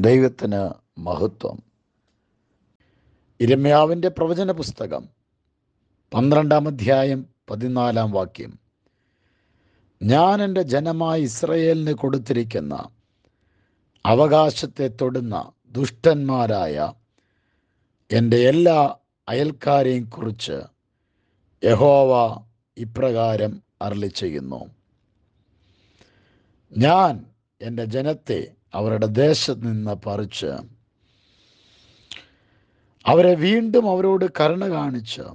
ദൈവത്തിന് മഹത്വം. യിരെമ്യാവിൻ്റെ പ്രവചന പുസ്തകം 12-ാം അധ്യായം 14-ാം വാക്യം. ഞാൻ എൻ്റെ ജനമായ ഇസ്രയേലിന് കൊടുത്തിരിക്കുന്ന അവകാശത്തെ തൊടുന്ന ദുഷ്ടന്മാരായ എൻ്റെ എല്ലാ അയൽക്കാരെയും കുറിച്ച് യഹോവ ഇപ്രകാരം അരുളിച്ചെയ്യുന്നു. ഞാൻ എൻ്റെ ജനത്തെ അവരുടെ ദേശത്ത് നിന്ന് പറിച്ച് അവരെ വീണ്ടും അവരോട് കരുണ കാണിച്ച്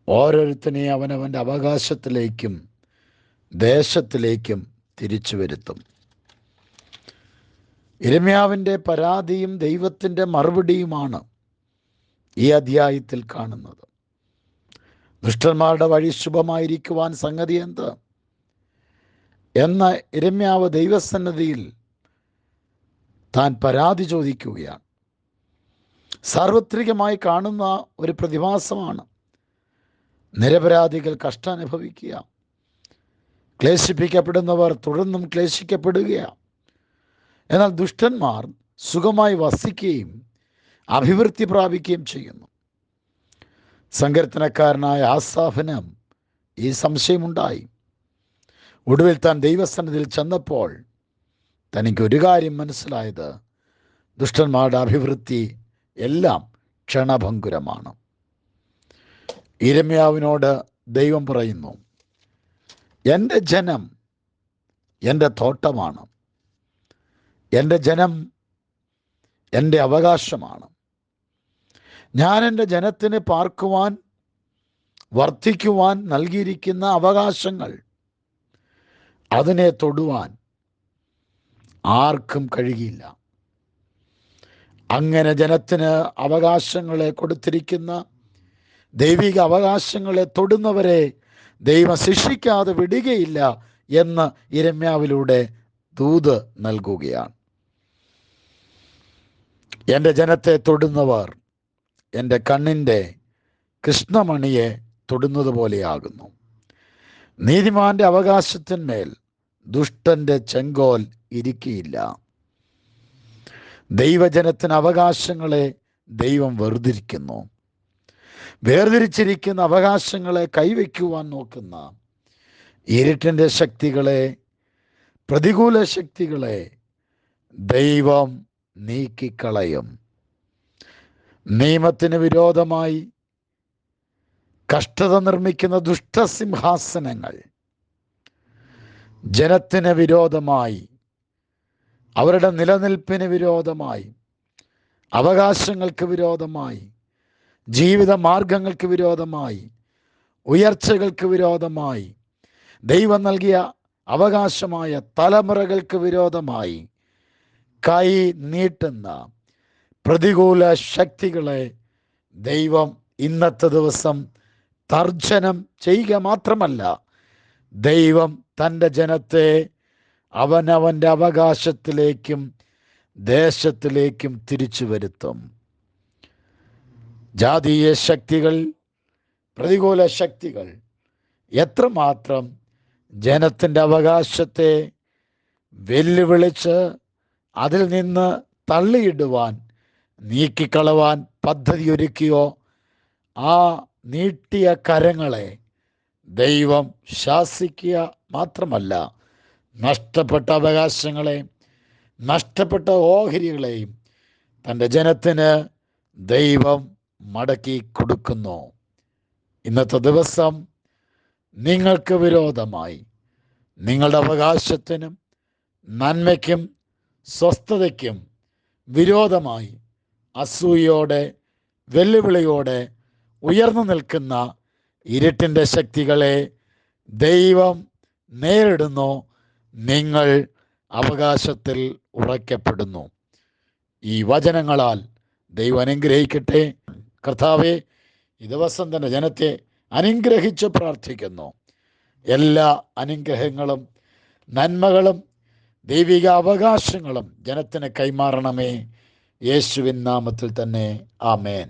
ഓരോരുത്തനെയും അവനവൻ്റെ അവകാശത്തിലേക്കും ദേശത്തിലേക്കും തിരിച്ചു വരുത്തും. യിരെമ്യാവിൻ്റെ പരാതിയും ദൈവത്തിൻ്റെ മറുപടിയുമാണ് ഈ അധ്യായത്തിൽ കാണുന്നത്. ദുഷ്ടന്മാരുടെ വഴി ശുഭമായിരിക്കുവാൻ സംഗതി എന്ത് എന്ന യിരെമ്യാവ് ദൈവസന്നിധിയിൽ താൻ പരാതി ചോദിക്കുകയാണ്. സാർവത്രികമായി കാണുന്ന ഒരു പ്രതിഭാസമാണ്. നിരപരാധികൾ കഷ്ടാനുഭവിക്കുക, ക്ലേശിപ്പിക്കപ്പെടുന്നവർ തുടർന്നും ക്ലേശിക്കപ്പെടുകയാണ്. എന്നാൽ ദുഷ്ടന്മാർ സുഖമായി വസിക്കുകയും അഭിവൃദ്ധി പ്രാപിക്കുകയും ചെയ്യുന്നു. സങ്കീർത്തനക്കാരനായ ആസാഫിന് ഈ സംശയമുണ്ടായി. ഒടുവിൽ താൻ ദൈവസന്നിധിയിൽ ചെന്നപ്പോൾ തനിക്കൊരു കാര്യം മനസ്സിലായത്, ദുഷ്ടന്മാരുടെ അഭിവൃദ്ധി എല്ലാം ക്ഷണഭങ്കുരമാണ്. യിരെമ്യാവിനോട് ദൈവം പറയുന്നു, എൻ്റെ ജനം എൻ്റെ തോട്ടമാണ്, എൻ്റെ ജനം എൻ്റെ അവകാശമാണ്. ഞാൻ എൻ്റെ ജനത്തിന് പാർക്കുവാൻ വർദ്ധിക്കുവാൻ നൽകിയിരിക്കുന്ന അവകാശങ്ങൾ, അതിനെ തൊടുവാൻ ആർക്കും കഴിയില്ല. അങ്ങനെ ജനത്തിന് അവകാശങ്ങളെ കൊടുത്തിരിക്കുന്ന ദൈവിക അവകാശങ്ങളെ തൊടുന്നവരെ ദൈവം ശിക്ഷിക്കാതെ വിടുകയില്ല എന്ന് യിരെമ്യാവിലൂടെ ദൂത് നൽകുകയാണ്. എൻ്റെ ജനത്തെ തൊടുന്നവർ എൻ്റെ കണ്ണിൻ്റെ കൃഷ്ണമണിയെ തൊടുന്നത് പോലെയാകുന്നു. നീതിമാന്റെ അവകാശത്തിന്മേൽ ദുഷ്ടന്റെ ചെങ്കോൽ ഇരിക്കുകയില്ല. ദൈവജനത്തിന് അവകാശങ്ങളെ ദൈവം വേർതിരിച്ചിരിക്കുന്ന അവകാശങ്ങളെ കൈവയ്ക്കുവാൻ നോക്കുന്ന ഇരുട്ടിൻ്റെ ശക്തികളെ, പ്രതികൂല ശക്തികളെ ദൈവം നീക്കിക്കളയും. നിയമത്തിന് വിരോധമായി കഷ്ടത നിർമ്മിക്കുന്ന ദുഷ്ടസിംഹാസനങ്ങൾ ജനത്തിന് വിരോധമായി, അവരുടെ നിലനിൽപ്പിന് വിരോധമായി, അവകാശങ്ങൾക്ക് വിരോധമായി, ജീവിത മാർഗങ്ങൾക്ക് വിരോധമായി, ഉയർച്ചകൾക്ക് വിരോധമായി, ദൈവം നൽകിയ അവകാശമായ തലമുറകൾക്ക് വിരോധമായി കൈ നീട്ടുന്ന പ്രതികൂല ശക്തികളെ ദൈവം ഇന്നത്തെ ദിവസം തർജ്ജനം ചെയ്യുക മാത്രമല്ല, ദൈവം തൻ്റെ ജനത്തെ അവനവൻ്റെ അവകാശത്തിലേക്കും ദേശത്തിലേക്കും തിരിച്ചു വരുത്തും. ജാതീയ ശക്തികൾ, പ്രതികൂല ശക്തികൾ എത്രമാത്രം ജനത്തിൻ്റെ അവകാശത്തെ വെല്ലുവിളിച്ച് അതിൽ നിന്ന് തള്ളിയിടുവാൻ, നീക്കിക്കളവാൻ പദ്ധതി ഒരുക്കിയോ, ആ നീട്ടിയ കരങ്ങളെ ദൈവം ശാസിക്കുക മാത്രമല്ല, നഷ്ടപ്പെട്ട അവകാശങ്ങളെ, നഷ്ടപ്പെട്ട ഓഹരികളെയും തൻ്റെ ജനത്തിന് ദൈവം മടക്കി കൊടുക്കുന്നു. ഇന്നത്തെ ദിവസം നിങ്ങൾക്ക് വിരോധമായി, നിങ്ങളുടെ അവകാശത്തിനും നന്മയ്ക്കും സ്വസ്ഥതയ്ക്കും വിരോധമായി അസൂയയോടെ, വെല്ലുവിളിയോടെ ഉയർന്നു നിൽക്കുന്ന ഇരുട്ടിൻ്റെ ശക്തികളെ ദൈവം നേരിടുന്നു. നിങ്ങൾ അവകാശത്തിൽ ഉറയ്ക്കപ്പെടുന്നു. ഈ വചനങ്ങളാൽ ദൈവം അനുഗ്രഹിക്കട്ടെ. കർത്താവേ, ഈ ദിവസം തന്നെ ജനത്തെ അനുഗ്രഹിച്ച് പ്രാർത്ഥിക്കുന്നു. എല്ലാ അനുഗ്രഹങ്ങളും നന്മകളും ദൈവിക അവകാശങ്ങളും ജനത്തിന് കൈമാറണമേ. യേശുവിൻ നാമത്തിൽ തന്നെ, ആമേൻ.